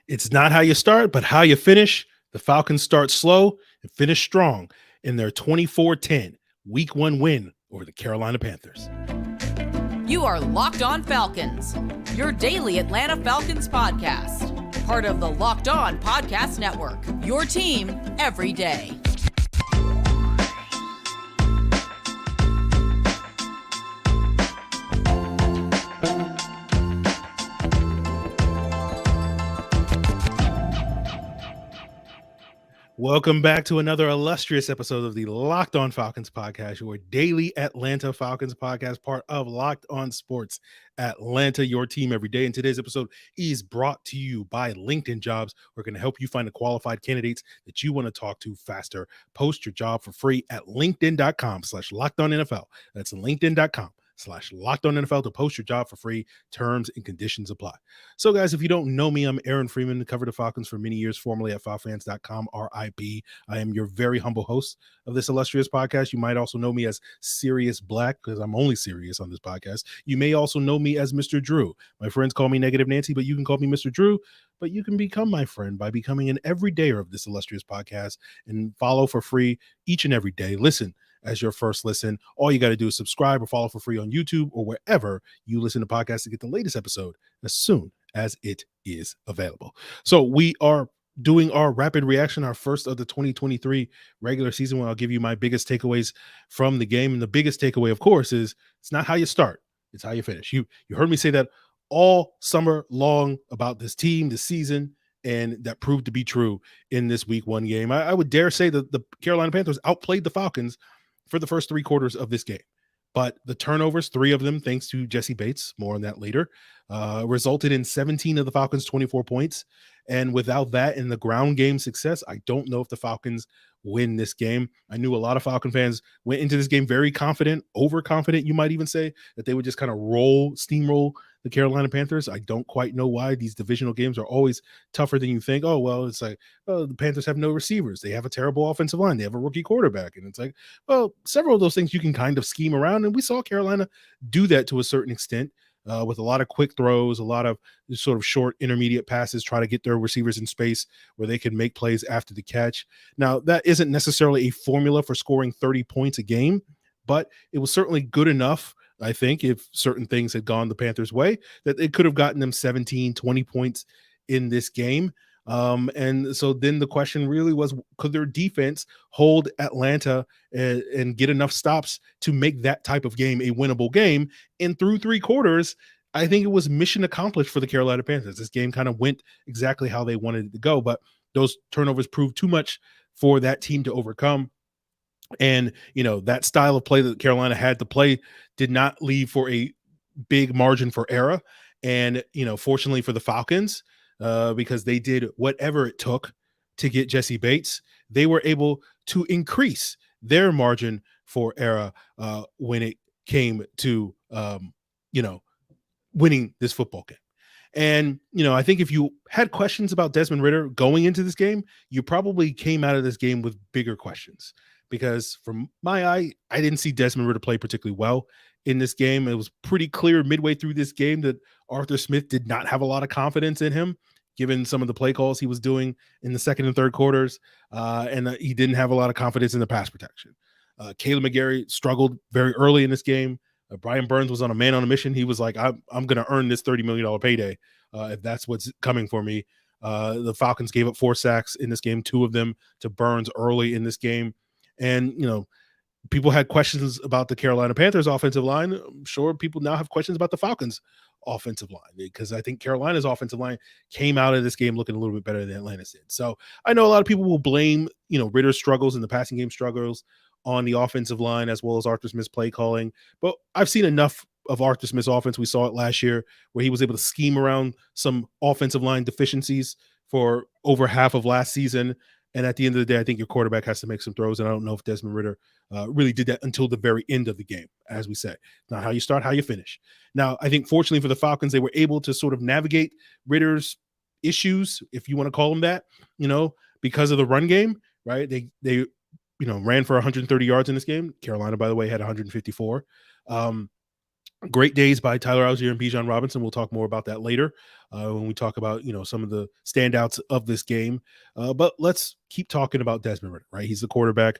It's not how you start, but how you finish. The Falcons start slow and finish strong in their 24-10 Week 1 win over the Carolina Panthers. You are Locked On Falcons, your daily Atlanta Falcons podcast. Part of the Locked On Podcast Network, your team every day. Welcome back to another illustrious episode of the Locked On Falcons podcast, your daily Atlanta Falcons podcast, part of Locked On Sports Atlanta, your team every day. And today's episode is brought to you by LinkedIn Jobs. We're going to help you find the qualified candidates that you want to talk to faster. Post your job for free at linkedin.com/LockedOnNFL. That's linkedin.com/LockedOnNFL to post your job for free. Terms and conditions apply. So, guys, if you don't know me, I'm Aaron Freeman, covered the Falcons for many years, formerly at FalFans.com, RIP. I am your very humble host of this illustrious podcast. You might also know me as Serious Black, because I'm only serious on this podcast. You may also know me as Mr. Drew. My friends call me Negative Nancy, but you can call me Mr. Drew. But you can become my friend by becoming an everydayer of this illustrious podcast and follow for free each and every day. Listen as your first listen. All you got to do is subscribe or follow for free on YouTube or wherever you listen to podcasts to get the latest episode as soon as it is available. So we are doing our rapid reaction, our first of the 2023 regular season, where I'll give you my biggest takeaways from the game. And the biggest takeaway, of course, is it's not how you start, it's how you finish. You heard me say that all summer long about this team, this season, and that proved to be true in this Week 1 game. I would dare say that the Carolina Panthers outplayed the Falcons for the first 3 quarters of this game. But the turnovers, 3 of them, thanks to Jessie Bates, more on that later, resulted in 17 of the Falcons' 24 points. And without that and the ground game success, I don't know if the Falcons win this game. I knew a lot of Falcon fans went into this game very confident, overconfident, you might even say, that they would just kind of steamroll the Carolina Panthers. I don't quite know why. These divisional games are always tougher than you think. Oh, well, it's like, oh, the Panthers have no receivers. They have a terrible offensive line. They have a rookie quarterback. And it's like, well, several of those things you can kind of scheme around. And we saw Carolina do that to a certain extent. With a lot of quick throws, a lot of sort of short intermediate passes, try to get their receivers in space where they can make plays after the catch. Now, that isn't necessarily a formula for scoring 30 points a game, but it was certainly good enough, I think, if certain things had gone the Panthers' way, that it could have gotten them 17, 20 points in this game. And so then the question really was, could their defense hold Atlanta and get enough stops to make that type of game a winnable game? And through 3 quarters, I think it was mission accomplished for the Carolina Panthers. This game kind of went exactly how they wanted it to go, but those turnovers proved too much for that team to overcome. And, that style of play that Carolina had to play did not leave for a big margin for error. And, fortunately for the Falcons, because they did whatever it took to get Jessie Bates, they were able to increase their margin for error when it came to, winning this football game. And, I think if you had questions about Desmond Ritter going into this game, you probably came out of this game with bigger questions, because from my eye, I didn't see Desmond Ritter play particularly well in this game. It was pretty clear midway through this game that Arthur Smith did not have a lot of confidence in him, given some of the play calls he was doing in the second and third quarters, and he didn't have a lot of confidence in the pass protection. Caleb McGarry struggled very early in this game. Brian Burns was on a man on a mission. He was like, I'm going to earn this $30 million payday if that's what's coming for me. The Falcons gave up 4 sacks in this game, 2 of them to Burns early in this game. And, people had questions about the Carolina Panthers offensive line. I'm sure people now have questions about the Falcons offensive line, because I think Carolina's offensive line came out of this game looking a little bit better than Atlanta's did. So I know a lot of people will blame, Ritter's struggles and the passing game struggles on the offensive line, as well as Arthur Smith's play calling. But I've seen enough of Arthur Smith's offense. We saw it last year where he was able to scheme around some offensive line deficiencies for over half of last season. And at the end of the day, I think your quarterback has to make some throws. And I don't know if Desmond Ritter really did that until the very end of the game, as we say. Not how you start, how you finish. Now, I think fortunately for the Falcons, they were able to sort of navigate Ritter's issues, if you want to call them that, because of the run game, right? They ran for 130 yards in this game. Carolina, by the way, had 154. Great days by Tyler Allgeier and Bijan Robinson. We'll talk more about that later when we talk about some of the standouts of this game. But let's keep talking about Desmond Ritter, right? He's the quarterback.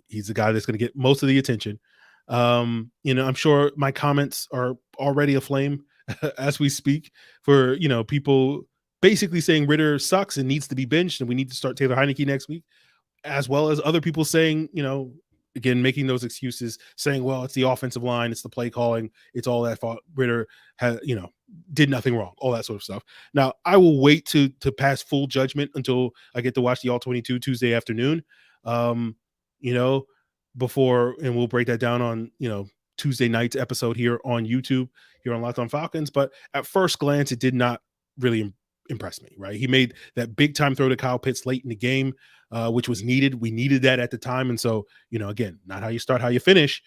He's the guy that's going to get most of the attention. I'm sure my comments are already aflame as we speak for people basically saying Ritter sucks and needs to be benched, and we need to start Taylor Heineke next week, as well as other people saying, again, making those excuses, saying, well, it's the offensive line, it's the play calling, it's all that fault. Ritter has, did nothing wrong, all that sort of stuff. Now, I will wait to pass full judgment until I get to watch the All 22 Tuesday afternoon, before, and we'll break that down on, Tuesday night's episode here on YouTube, here on Locked On Falcons. But at first glance, it did not really impress me, right? He made that big time throw to Kyle Pitts late in the game, which was needed. We needed that at the time. And so, again, not how you start, how you finish.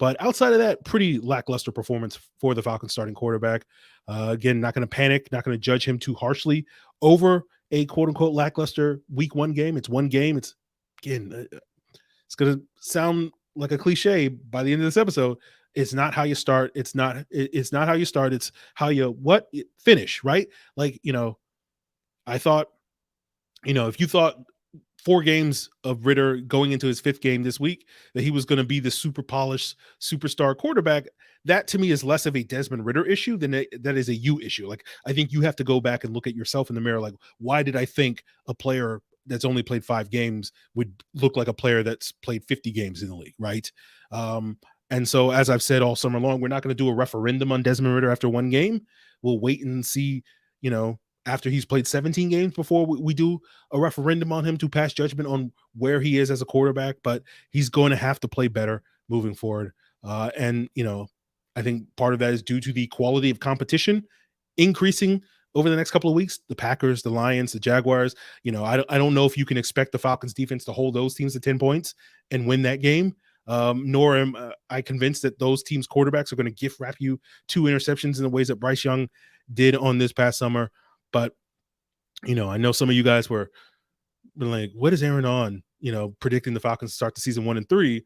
But outside of that, pretty lackluster performance for the Falcons starting quarterback. Again, not going to panic, not going to judge him too harshly over a quote unquote lackluster week 1 game. It's one game. It's, again, it's going to sound like a cliche by the end of this episode. It's not how you start. It's not how you start. It's how you finish, right? Like, I thought, if you thought 4 games of Ritter going into his 5th game this week that he was going to be the super polished superstar quarterback, that to me is less of a Desmond Ritter issue than that is a you issue. Like, I think you have to go back and look at yourself in the mirror. Like, why did I think a player that's only played 5 games would look like a player that's played 50 games in the league, right? And so, as I've said all summer long, we're not going to do a referendum on Desmond Ritter after 1 game. We'll wait and see, after he's played 17 games before we do a referendum on him to pass judgment on where he is as a quarterback. But he's going to have to play better moving forward. And I think part of that is due to the quality of competition increasing over the next couple of weeks. The Packers, the Lions, the Jaguars, I don't know if you can expect the Falcons defense to hold those teams to 10 points and win that game. Nor am I convinced that those teams' quarterbacks are going to gift wrap you 2 interceptions in the ways that Bryce Young did on this past summer. But, I know some of you guys were like, what is Aaron on, predicting the Falcons to start the season 1-3.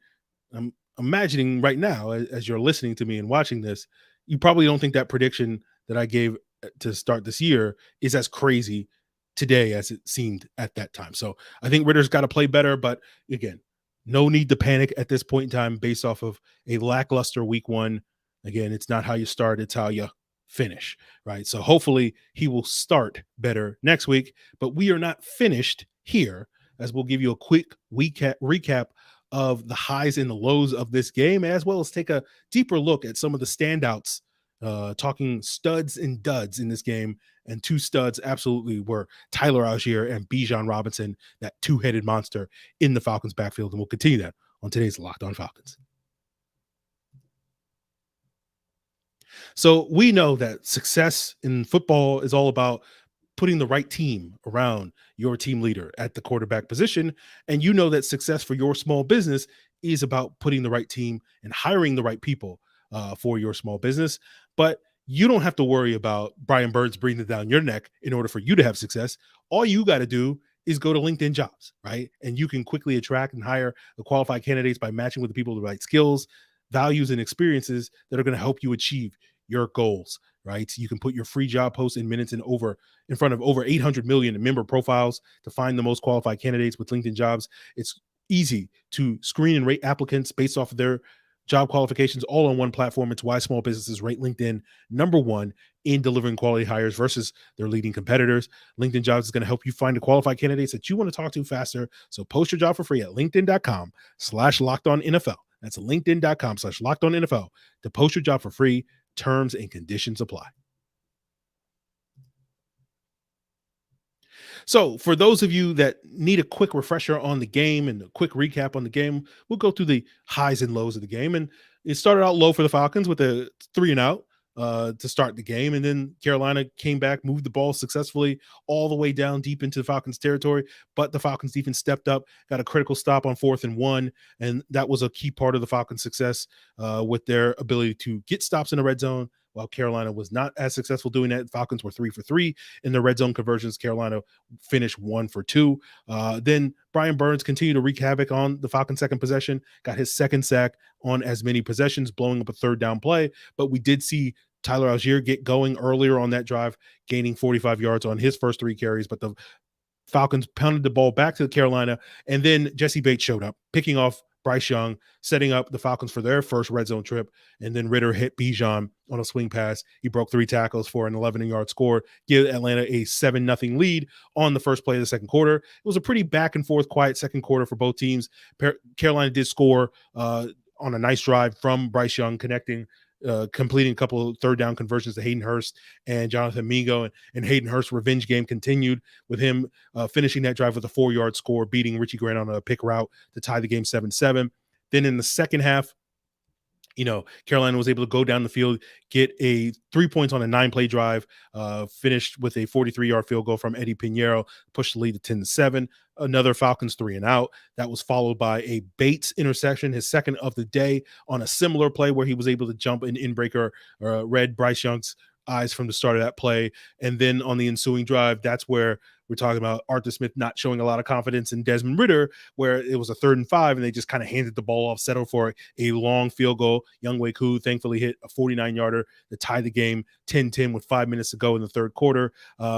I'm imagining right now, as you're listening to me and watching this, you probably don't think that prediction that I gave to start this year is as crazy today as it seemed at that time. So I think Ritter's got to play better, but again, no need to panic at this point in time based off of a lackluster week 1. Again, it's not how you start, it's how you finish, right? So hopefully he will start better next week, but we are not finished here, as we'll give you a quick recap of the highs and the lows of this game, as well as take a deeper look at some of the standouts, talking studs and duds in this game. And 2 studs absolutely were Tyler Allgeier and Bijan Robinson, that 2-headed monster in the Falcons backfield. And we'll continue that on today's Locked On Falcons. So we know that success in football is all about putting the right team around your team leader at the quarterback position. And you know that success for your small business is about putting the right team and hiring the right people for your small business. But you don't have to worry about Brian Burns breathing down your neck in order for you to have success. All you got to do is go to LinkedIn Jobs, right? And you can quickly attract and hire the qualified candidates by matching with the people with the right skills, values, and experiences that are going to help you achieve your goals, right? You can put your free job post in minutes in front of over 800 million member profiles to find the most qualified candidates with LinkedIn Jobs. It's easy to screen and rate applicants based off of their job qualifications all on one platform. It's why small businesses rate LinkedIn number 1 in delivering quality hires versus their leading competitors. LinkedIn Jobs is going to help you find the qualified candidates that you want to talk to faster. So post your job for free at linkedin.com/lockedonnfl. That's linkedin.com/lockedonnfl to post your job for free. Terms and conditions apply. So for those of you that need a quick refresher on the game and a quick recap on the game, we'll go through the highs and lows of the game. And it started out low for the Falcons with a 3-and-out to start the game. And then Carolina came back, moved the ball successfully all the way down deep into the Falcons territory. But the Falcons defense stepped up, got a critical stop on 4th and 1. And that was a key part of the Falcons' success with their ability to get stops in the red zone while Carolina was not as successful doing that. Falcons were 3 for 3 in the red zone conversions. Carolina finished 1 for 2. Then Brian Burns continued to wreak havoc on the Falcons' second possession, got his second sack on as many possessions, blowing up a third down play. But we did see Tyler Allgeier get going earlier on that drive, gaining 45 yards on his first 3 carries, but the Falcons pounded the ball back to Carolina, and then Jessie Bates showed up, picking off Bryce Young, setting up the Falcons for their first red zone trip, and then Ritter hit Bijan on a swing pass. He broke 3 tackles for an 11-yard score, give Atlanta a 7-0 lead on the first play of the second quarter. It was a pretty back-and-forth, quiet second quarter for both teams. Carolina did score on a nice drive from Bryce Young, completing a couple of third down conversions to Hayden Hurst and Jonathan Mingo, and Hayden Hurst's revenge game continued with him finishing that drive with a 4-yard score, beating Richie Grant on a pick route to tie the game 7-7. Then in the second half, Carolina was able to go down the field, get a 3 points on a 9-play drive, finished with a 43-yard field goal from Eddie Pinheiro, pushed the lead to 10-7. Another Falcons 3 and out. That was followed by a Bates interception, his second of the day, on a similar play where he was able to jump an in-breaker, read Bryce Young's eyes from the start of that play. And then on the ensuing drive, that's where we're talking about Arthur Smith not showing a lot of confidence in Desmond Ritter, where it was a 3rd and 5, and they just kind of handed the ball off, settled for a long field goal. Younghoe Koo thankfully hit a 49-yarder to tie the game 10-10 with 5 minutes to go in the third quarter.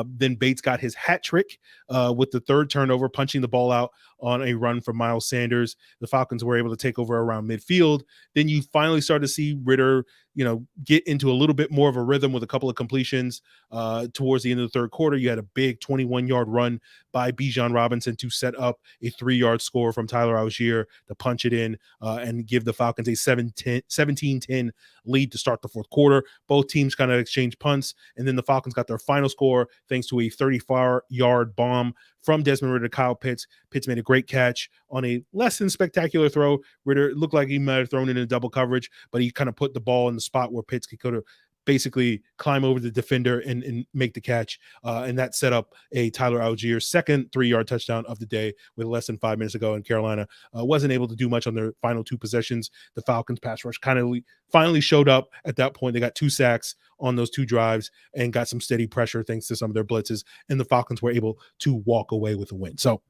Then Bates got his hat trick with the third turnover, punching the ball out on a run from Miles Sanders. The Falcons were able to take over around midfield. Then you finally start to see Ritter, get into a little bit more of a rhythm with a couple of completions towards the end of the third quarter. You had a big 21-yard run by Bijan Robinson to set up a 3-yard score from Tyler Allgeier to punch it in and give the Falcons a 17-10 lead to start the fourth quarter. Both teams kind of exchanged punts, and then the Falcons got their final score thanks to a 34-yard bomb from Desmond Ritter to Kyle Pitts. Pitts made a great catch on a less than spectacular throw. Ritter looked like he might have thrown it in double coverage, but he kind of put the ball in the spot where Pitts could have basically climb over the defender and make the catch. And that set up a Tyler Allgeier second 3-yard touchdown of the day with less than 5 minutes ago. And Carolina wasn't able to do much on their final 2 possessions. The Falcons pass rush kind of finally showed up at that point. They got 2 sacks on those 2 drives and got some steady pressure thanks to some of their blitzes. And the Falcons were able to walk away with a win. So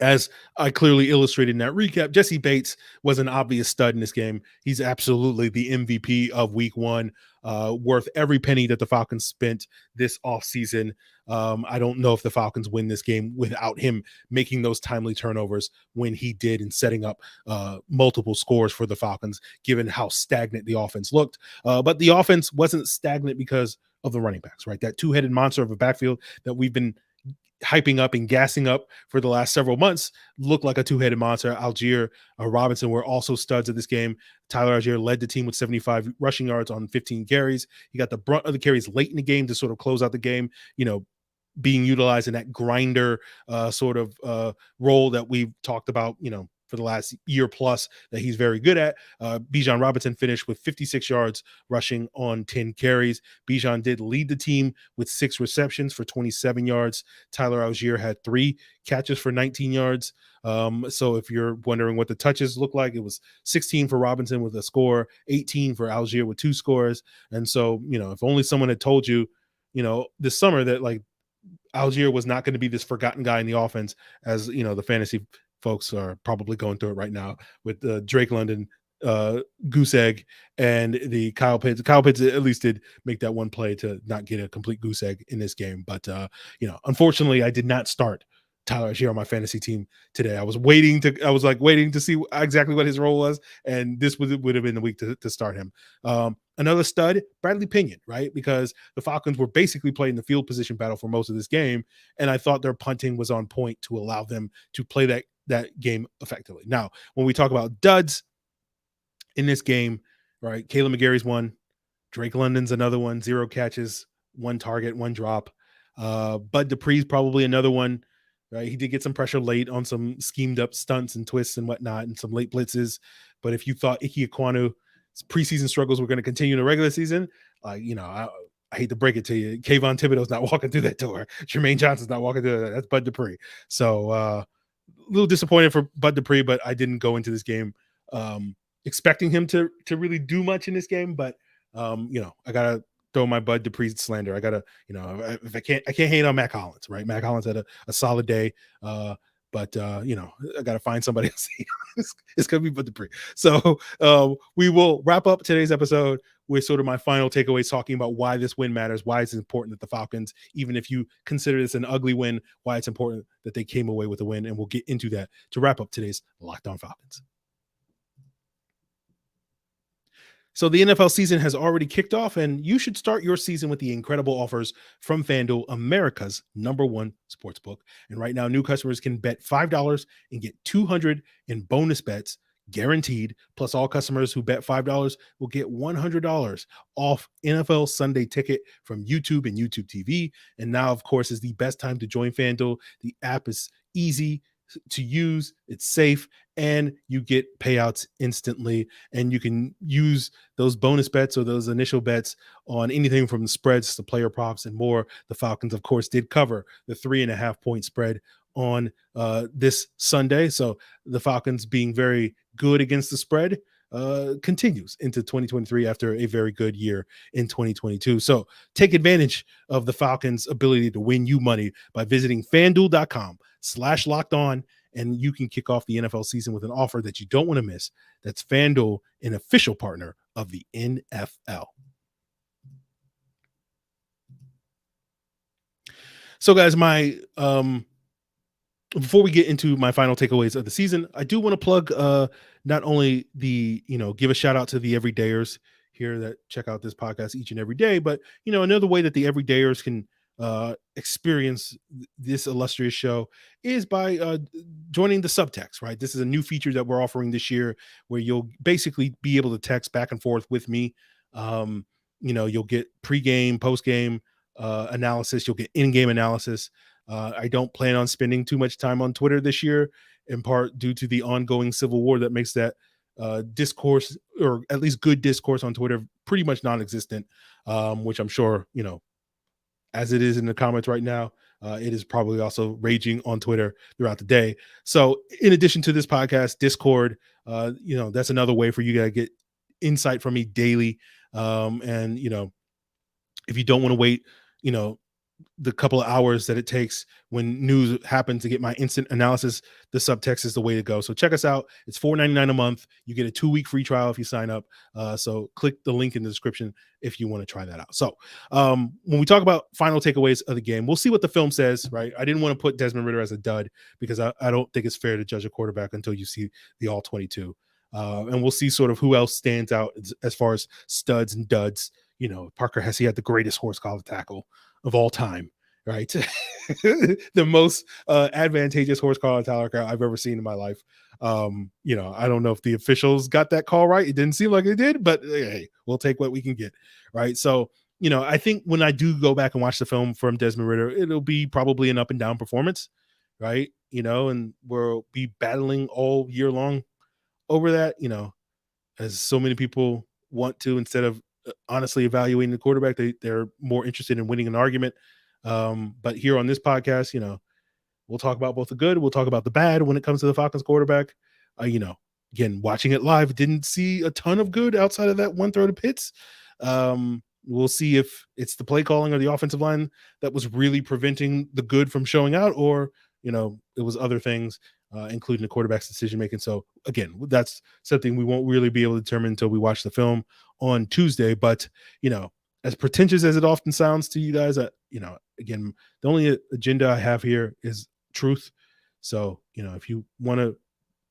as I clearly illustrated in that recap, Jessie Bates was an obvious stud in this game. He's absolutely the MVP of week 1, worth every penny that the Falcons spent this offseason. I don't know if the Falcons win this game without him making those timely turnovers when he did and setting up multiple scores for the Falcons, given how stagnant the offense looked. But the offense wasn't stagnant because of the running backs, right? That 2-headed monster of a backfield that we've been hyping up and gassing up for the last several months looked like a 2-headed monster. Allgeier, Robinson were also studs of this game. Tyler Allgeier led the team with 75 rushing yards on 15 carries. He got the brunt of the carries late in the game to sort of close out the game, being utilized in that grinder role that we've talked about, for the last year plus that he's very good at. Bijan Robinson finished with 56 yards rushing on 10 carries. Bijan did lead the team with 6 receptions for 27 yards. Tyler Allgeier had 3 catches for 19 yards. So if you're wondering what the touches look like, it was 16 for Robinson with a score, 18 for Allgeier with 2 scores. And so, if only someone had told you, this summer that like Allgeier was not going to be this forgotten guy in the offense, as the fantasy folks are probably going through it right now with Drake London, goose egg, and the Kyle Pitts. Kyle Pitts at least did make that one play to not get a complete goose egg in this game. But, unfortunately, I did not start Tyler Allgeier on my fantasy team today. I was waiting to see exactly what his role was, and this would have been the week to start him. Another stud, Bradley Pinion, right? Because the Falcons were basically playing the field position battle for most of this game, and I thought their punting was on point to allow them to play that game effectively. Now, when we talk about duds in this game, right? Caleb McGarry's one, Drake London's another one, 0 catches, 1 target, 1 drop. Bud Dupree's probably another one, right? He did get some pressure late on some schemed up stunts and twists and whatnot and some late blitzes. But if you thought Ike Ekwonu's preseason struggles were going to continue in the regular season, I hate to break it to you, Kayvon Thibodeau's not walking through that door. Jermaine Johnson's not walking through that. That's Bud Dupree. So a little disappointed for Bud Dupree, but I didn't go into this game expecting him to really do much in this game. But I gotta throw my Bud Dupree slander. I gotta, if I can't hate on Matt Collins, right? Matt Collins had a solid day. But I gotta find somebody else. It's gonna be Bud Dupree. So we will wrap up today's episode with sort of my final takeaways, talking about why this win matters, why it's important that the Falcons, even if you consider this an ugly win, why it's important that they came away with a win. And we'll get into that to wrap up today's Locked On Falcons. So the NFL season has already kicked off, and you should start your season with the incredible offers from FanDuel, America's #1 sportsbook. And right now, new customers can bet $5 and get $200 in bonus bets guaranteed. Plus, all customers who bet $5 will get $100 off NFL Sunday Ticket from YouTube and YouTube TV. And now, of course, is the best time to join FanDuel. The app is easy to use, it's safe, and you get payouts instantly. And you can use those bonus bets or those initial bets on anything from the spreads to player props and more. The Falcons, of course, did cover the 3.5-point spread on this Sunday. So the Falcons being very good against the spread continues into 2023 after a very good year in 2022. So take advantage of the Falcons' ability to win you money by visiting FanDuel.com/locked-on, and you can kick off the NFL season with an offer that you don't want to miss. That's FanDuel, an official partner of the NFL. So guys, before we get into my final takeaways of the season, I do want to plug not only give a shout out to the everydayers here that check out this podcast each and every day, but another way that the everydayers can experience this illustrious show is by joining the subtext, right? This is a new feature that we're offering this year where you'll basically be able to text back and forth with me. You'll get pregame, postgame analysis, you'll get in-game analysis. I don't plan on spending too much time on Twitter this year, in part due to the ongoing civil war that makes that discourse, or at least good discourse on Twitter, pretty much non-existent, which I'm sure, as it is in the comments right now, it is probably also raging on Twitter throughout the day. So in addition to this podcast, Discord, that's another way for you to get insight from me daily. And if you don't want to wait, the couple of hours that it takes when news happens to get my instant analysis, the subtext is the way to go. So check us out. It's $4.99 a month. You get a 2-week free trial if you sign up. So click the link in the description if you want to try that out. So when we talk about final takeaways of the game, we'll see what the film says, right? I didn't want to put Desmond Ritter as a dud because I don't think it's fair to judge a quarterback until you see the all 22. And we'll see sort of who else stands out as far as studs and duds. Parker Hesse had the greatest horse collar tackle of all time, right? The most advantageous horse collar tackle I've ever seen in my life. I don't know if the officials got that call right. It didn't seem like they did, but hey, we'll take what we can get, right? So, I think when I do go back and watch the film from Desmond Ritter, it'll be probably an up and down performance, right? And we'll be battling all year long over that, as so many people want to, instead of honestly evaluating the quarterback, they're more interested in winning an argument. But here on this podcast, we'll talk about both the good, we'll talk about the bad when it comes to the Falcons quarterback. Again, watching it live, didn't see a ton of good outside of that one throw to Pitts. We'll see if it's the play calling or the offensive line that was really preventing the good from showing out, or it was other things, including the quarterback's decision making. So again, that's something we won't really be able to determine until we watch the film on Tuesday. But as pretentious as it often sounds to you guys, again, the only agenda I have here is truth. So if you want to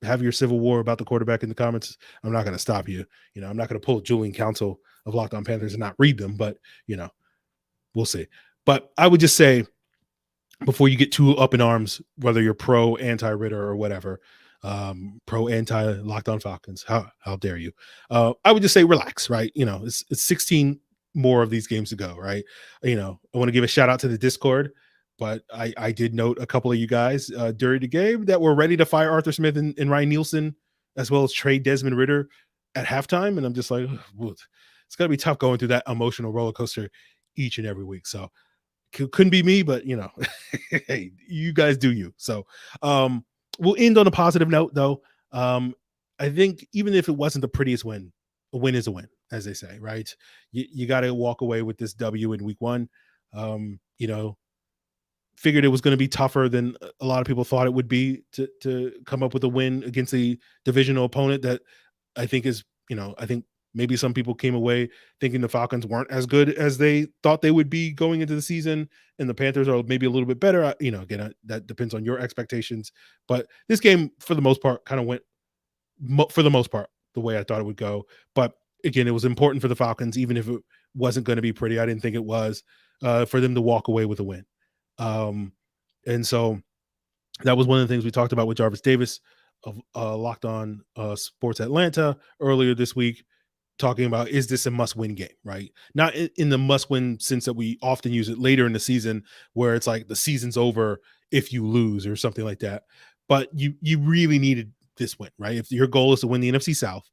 have your civil war about the quarterback in the comments, I'm not going to stop you. I'm not going to pull Julian Council of Locked On Panthers and not read them, but we'll see. But I would just say, before you get too up in arms, whether you're pro, anti-Ritter, or whatever, pro, anti Locked On Falcons, how dare you? I would just say relax, right? It's 16 more of these games to go, right? I want to give a shout out to the Discord, but I did note a couple of you guys during the game that were ready to fire Arthur Smith and Ryan Nielsen, as well as trade Desmond Ritter at halftime. And I'm just like, it's going to be tough going through that emotional roller coaster each and every week. So couldn't be me, but hey, you guys do you. So we'll end on a positive note, though. I think even if it wasn't the prettiest win, a win is a win. as they say, right? You got to walk away with this W in week one. Figured it was going to be tougher than a lot of people thought it would be to come up with a win against a divisional opponent that I think is, I think maybe some people came away thinking the Falcons weren't as good as they thought they would be going into the season, and the Panthers are maybe a little bit better. Again, that depends on your expectations, but this game for the most part kind of went for the most part the way I thought it would go. But again, it was important for the Falcons, even if it wasn't going to be pretty. I didn't think it was for them to walk away with a win. And so that was one of the things we talked about with Jarvis Davis of Locked On Sports Atlanta earlier this week, talking about, is this a must-win game, right? Not in the must-win sense that we often use it later in the season, where it's like the season's over if you lose or something like that. But you really needed this win, right? If your goal is to win the NFC South,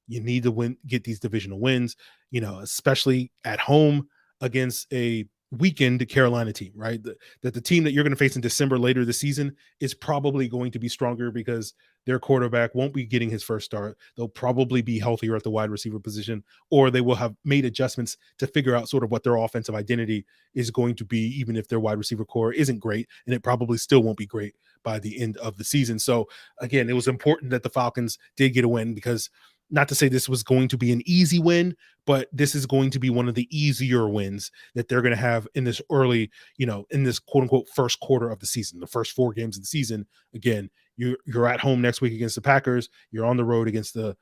you need to get these divisional wins, especially at home against a weakened Carolina team, right? That the team that you're going to face in December later this season is probably going to be stronger because their quarterback won't be getting his first start. They'll probably be healthier at the wide receiver position, or they will have made adjustments to figure out sort of what their offensive identity is going to be, even if their wide receiver core isn't great, and it probably still won't be great by the end of the season. So again, it was important that the Falcons did get a win, because not to say this was going to be an easy win, but this is going to be one of the easier wins that they're going to have in this early, in this quote unquote first quarter of the season, the first 4 games of the season. Again, you're at home next week against the Packers. You're on the road against the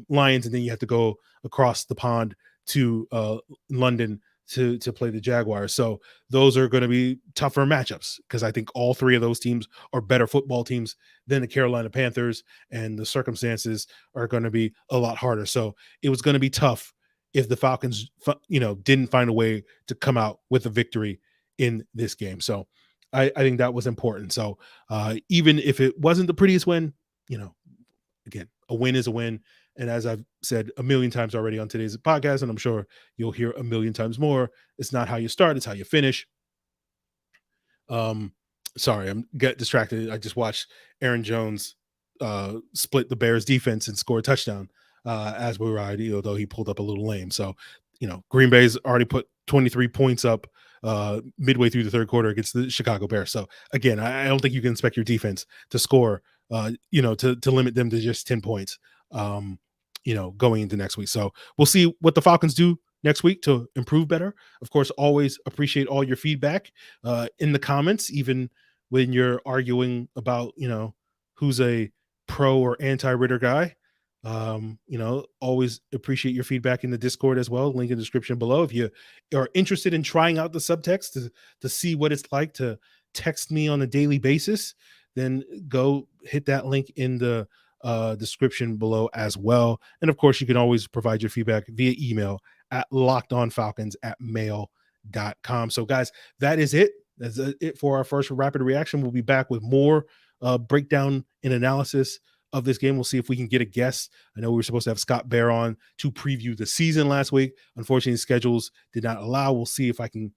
Lions, and then you have to go across the pond to London to play the Jaguars. So those are going to be tougher matchups, because I think all 3 of those teams are better football teams than the Carolina Panthers, and the circumstances are going to be a lot harder. So it was going to be tough if the Falcons, didn't find a way to come out with a victory in this game. So I think that was important. So even if it wasn't the prettiest win, again, a win is a win. And as I've said a million times already on today's podcast, and I'm sure you'll hear a million times more, it's not how you start, it's how you finish. Sorry, I'm getting distracted. I just watched Aaron Jones split the Bears defense and score a touchdown as we ride, although he pulled up a little lame. So, Green Bay's already put 23 points up midway through the third quarter against the Chicago Bears. So again, I don't think you can expect your defense to score, to limit them to just 10 points. Going into next week. So we'll see what the Falcons do next week to improve better. Of course, always appreciate all your feedback in the comments, even when you're arguing about, who's a pro or anti-Ritter guy. Always appreciate your feedback in the Discord as well. Link in the description below. If you are interested in trying out the subtext to see what it's like to text me on a daily basis, then go hit that link in the description below as well. And of course, you can always provide your feedback via email at lockedonfalcons@mail.com. So guys, that is it. That's it for our first rapid reaction. We'll be back with more breakdown and analysis of this game. We'll see if we can get a guest. I know we were supposed to have Scott Bear on to preview the season last week. Unfortunately, schedules did not allow. We'll see if I can,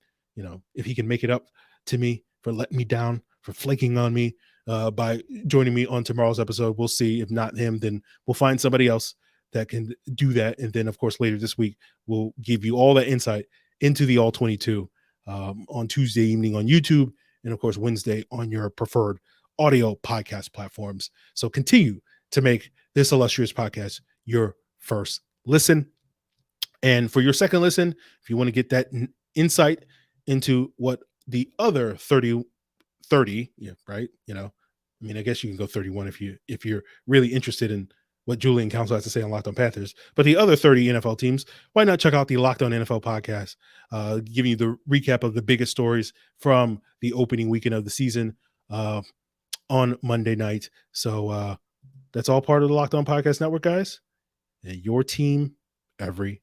if he can make it up to me for letting me down, for flaking on me by joining me on tomorrow's episode. We'll see. If not him, then we'll find somebody else that can do that. And then, of course, later this week, we'll give you all that insight into the All 22 on Tuesday evening on YouTube, and, of course, Wednesday on your preferred audio podcast platforms. So continue to make this illustrious podcast your first listen. And for your second listen, if you want to get that insight into what the other 30, yeah, right? I guess you can go 31 if you're really interested in what Julian Council has to say on Locked On Panthers. But the other 30 NFL teams, why not check out the Locked On NFL podcast, giving you the recap of the biggest stories from the opening weekend of the season on Monday night. So that's all part of the Locked On Podcast Network, guys. And your team every